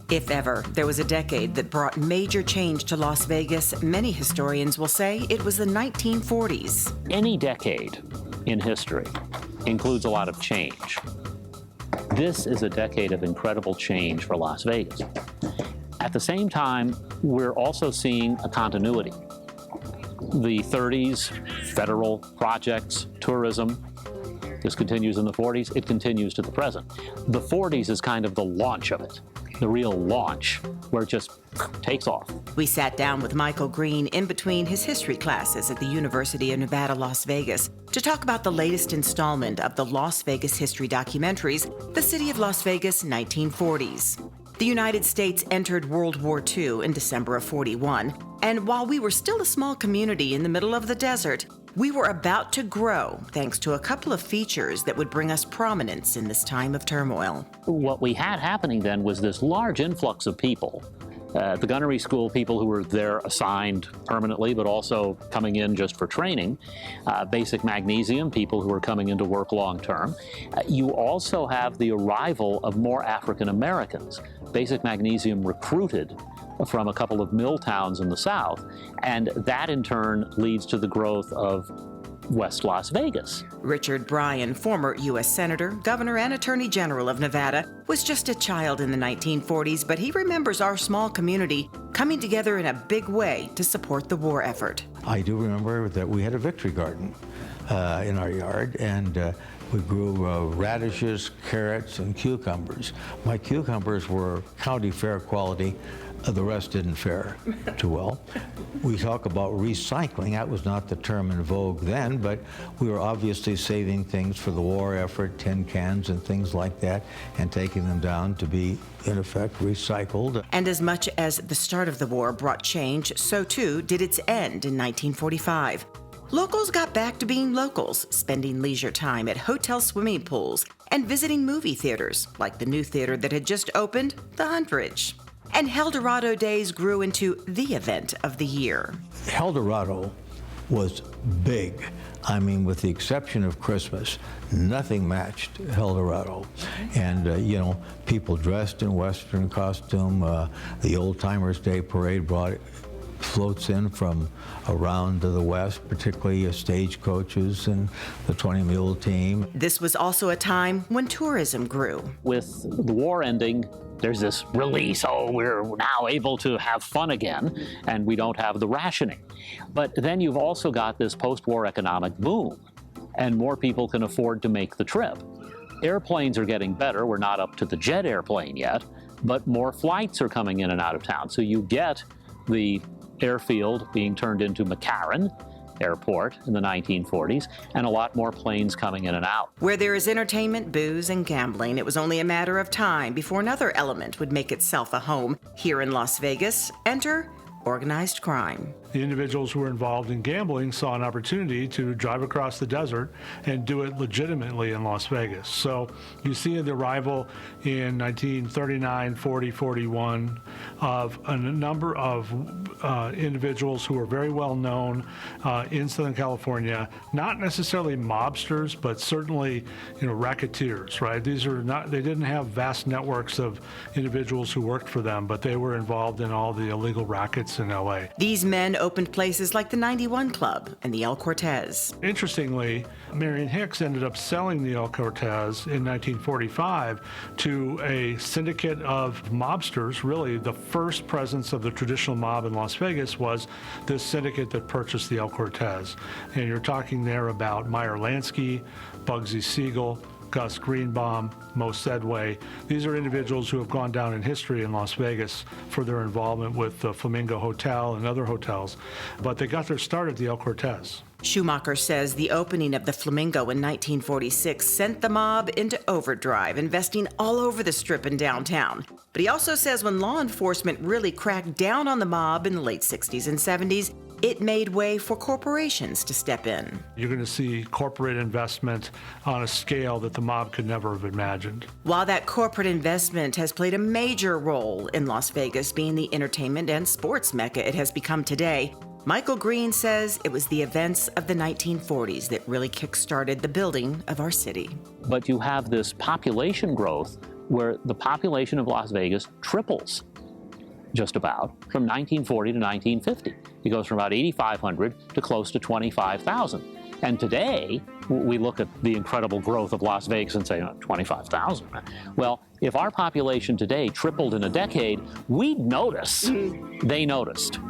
If ever there was a decade that brought major change to Las Vegas, many historians will say it was the 1940s. Any decade in history includes a lot of change. This is a decade of incredible change for Las Vegas. At the same time, we're also seeing a continuity. The 30s, federal projects, tourism, this continues in the 40s, it continues to the present. The 40s is kind of the launch of it, the real launch, where it just takes off. We sat down with Michael Green in between his history classes at the University of Nevada, Las Vegas, to talk about the latest installment of the Las Vegas history documentaries, The City of Las Vegas, 1940's. The United States entered World War II in December of '41, and while we were still a small community in the middle of the desert, we were about to grow thanks to a couple of features that would bring us prominence in this time of turmoil. What we had happening then was this large influx of people. The gunnery school people who were there assigned permanently, but also coming in just for training. Basic magnesium, people who were coming into work long term. You also have the arrival of more African Americans. Basic magnesium recruited from a couple of mill towns in the South, and that in turn leads to the growth of West Las Vegas. Richard Bryan, former U.S. Senator, Governor, and Attorney General of Nevada, was just a child in the 1940s, but he remembers our small community coming together in a big way to support the war effort. I do remember that we had a victory garden in our yard, and we grew radishes, carrots, and cucumbers. My cucumbers were county fair quality. The rest didn't fare too well. We talk about recycling. That was not the term in vogue then, but we were obviously saving things for the war effort, tin cans and things like that, and taking them down to be, in effect, recycled. And as much as the start of the war brought change, so too did its end in 1945. Locals got back to being locals, spending leisure time at hotel swimming pools and visiting movie theaters, like the new theater that had just opened, the Huntridge. And Heldorado Days grew into the event of the year. Heldorado was big. I mean, with the exception of Christmas, nothing matched Heldorado. And, you know, people dressed in Western costume. The Old Timers Day Parade brought floats in from around to the west, particularly stagecoaches and the 20 Mule team. This was also a time when tourism grew. With the war ending, there's this release, oh, we're now able to have fun again, and we don't have the rationing. But then you've also got this post-war economic boom, and more people can afford to make the trip. Airplanes are getting better. We're not up to the jet airplane yet, but more flights are coming in and out of town. So you get the airfield being turned into McCarran Airport in the 1940s, and a lot more planes coming in and out. Where there is entertainment, booze, and gambling, it was only a matter of time before another element would make itself a home here in Las Vegas. Enter organized crime. The individuals who were involved in gambling saw an opportunity to drive across the desert and do it legitimately in Las Vegas. So you see the arrival in 1939, 40, 41 of a number of individuals who were very well known in Southern California, not necessarily mobsters, but certainly, you know, racketeers, right? These are not, they didn't have vast networks of individuals who worked for them, but they were involved in all the illegal rackets in LA. These men opened places like the 91 Club and the El Cortez. Interestingly, Marion Hicks ended up selling the El Cortez in 1945 to a syndicate of mobsters. Really, the first presence of the traditional mob in Las Vegas was this syndicate that purchased the El Cortez. And you're talking there about Meyer Lansky, Bugsy Siegel, Gus Greenbaum, Mo Sedway. These are individuals who have gone down in history in Las Vegas for their involvement with the Flamingo Hotel and other hotels, but they got their start at the El Cortez. Schumacher says the opening of the Flamingo in 1946 sent the mob into overdrive, investing all over the Strip and downtown. But he also says when law enforcement really cracked down on the mob in the late 60s and 70s, it made way for corporations to step in. You're going to see corporate investment on a scale that the mob could never have imagined. While that corporate investment has played a major role in Las Vegas being the entertainment and sports mecca it has become today, Michael Green says it was the events of the 1940s that really kick-started the building of our city. But you have this population growth where the population of Las Vegas triples just about from 1940 to 1950. It goes from about 8,500 to close to 25,000. And today, we look at the incredible growth of Las Vegas and say, oh, 25,000. Well, if our population today tripled in a decade, we'd notice. They noticed.